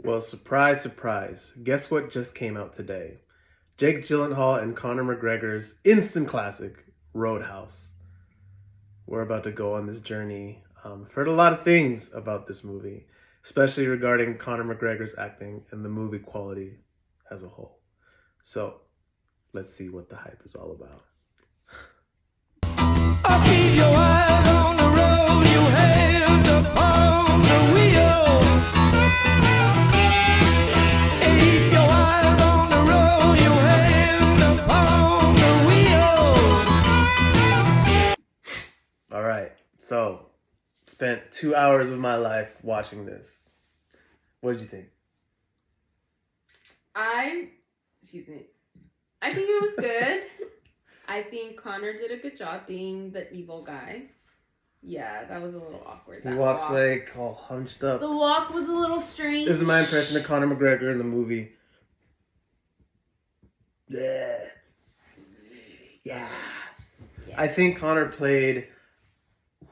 Well, surprise, surprise. Guess what just came out today? Jake Gyllenhaal and Conor McGregor's instant classic, Roadhouse. We're about to go on this journey. I've heard a lot of things about this movie, especially regarding Conor McGregor's acting and the movie quality as a whole. So, let's see what the hype is all about. I'll keep your eyes on the road, you hand upon the wheel. Keep your eyes on the road, you hand upon the wheel. All right, so spent 2 hours of my life watching this. What did you think? Excuse me. I think it was good. I think Conor did a good job being the evil guy. Yeah, that was a little awkward. He walks like all hunched up. The walk was a little strange. This is my impression of Conor McGregor in the movie. Yeah. I think Conor played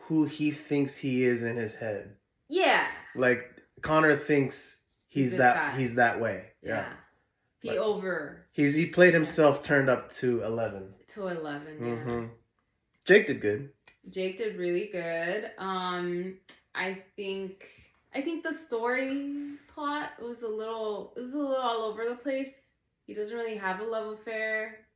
who he thinks he is in his head. Yeah. Like Conor thinks he's that guy. He's that way. Yeah. He played himself turned up to 11. To 11, yeah. Mm-hmm. Jake did good. Jake did really good. I think the story plot was a little all over the place. He doesn't really have a love affair,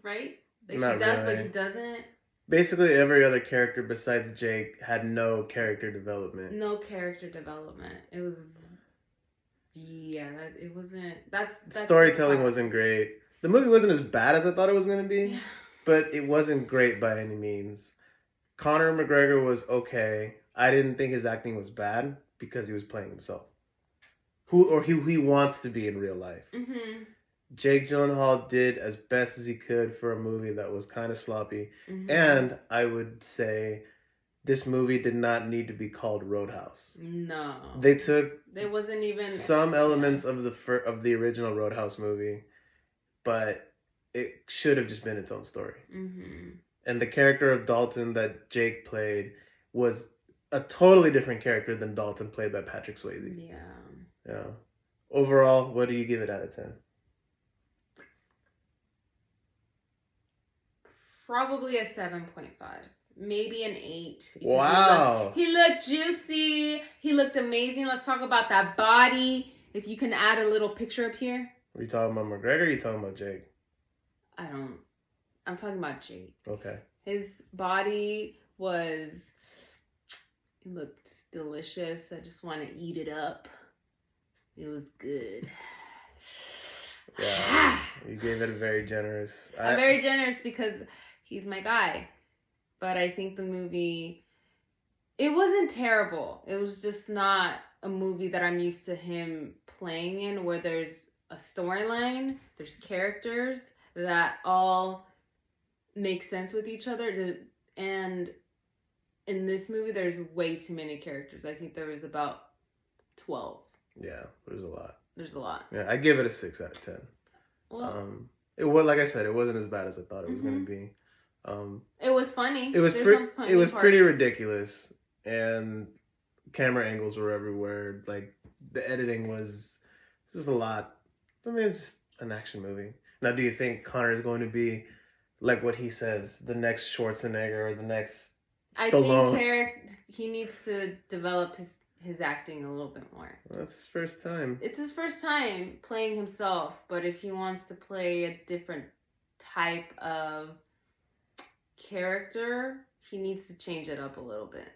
right? Like Not he does, really. but he doesn't. Basically, every other character besides Jake had no character development. No character development. It was, it wasn't. That's Storytelling wasn't great. The movie wasn't as bad as I thought it was going to be, but it wasn't great by any means. Conor McGregor was okay. I didn't think his acting was bad because he was playing himself. Who he wants to be in real life. Mm-hmm. Jake Gyllenhaal did as best as he could for a movie that was kind of sloppy. Mm-hmm. And I would say this movie did not need to be called Roadhouse. No. There wasn't even some elements of the original Roadhouse movie, but it should have just been its own story. Mm-hmm. And the character of Dalton that Jake played was a totally different character than Dalton played by Patrick Swayze. Yeah. Overall, what do you give it out of 10? Probably a 7.5. Maybe an 8. Wow. He looked juicy. He looked amazing. Let's talk about that body. If you can add a little picture up here. Are you talking about McGregor or are you talking about Jake? I'm talking about Jake. Okay. His body it looked delicious. I just want to eat it up. It was good. Yeah, you gave it a very generous. I'm very generous because he's my guy. But I think the movie, it wasn't terrible. It was just not a movie that I'm used to him playing in, where there's a storyline, there's characters that all make sense with each other. And in this movie, there's way too many characters. I think there was about 12. Yeah, there's a lot. There's a lot. Yeah, I give it a 6 out of 10. Well, it was, like I said, it wasn't as bad as I thought it was going to be. It was funny. It was pretty ridiculous, and camera angles were everywhere. Like the editing was just a lot. I mean, it's just an action movie. Now, do you think Conor is going to be like what he says, the next Schwarzenegger or the next Stallone? I think he needs to develop his acting a little bit more. Well, that's his first time. It's his first time playing himself, but if he wants to play a different type of character, he needs to change it up a little bit.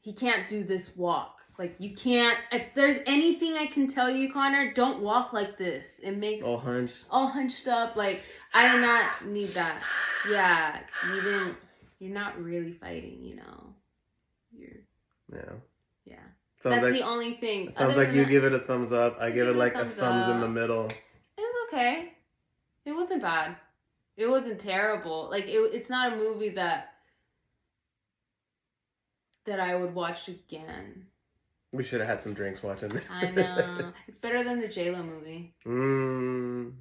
He can't do this walk. Like, you can't, if there's anything I can tell you, Conor, don't walk like this. It makes all hunched up. Like, I do not need that. Yeah, you're not really fighting, Yeah. That's the only thing. It sounds like you give it a thumbs up. I give it like a thumbs in the middle. It was okay. It wasn't bad. It wasn't terrible. Like, it's not a movie that I would watch again. We should have had some drinks watching this. I know. It's better than the J-Lo movie. Damn,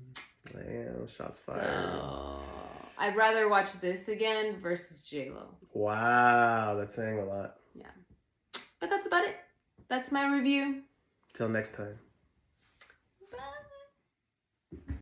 shots fired. So, I'd rather watch this again versus J-Lo. Wow, that's saying a lot. Yeah. But that's about it. That's my review. Till next time.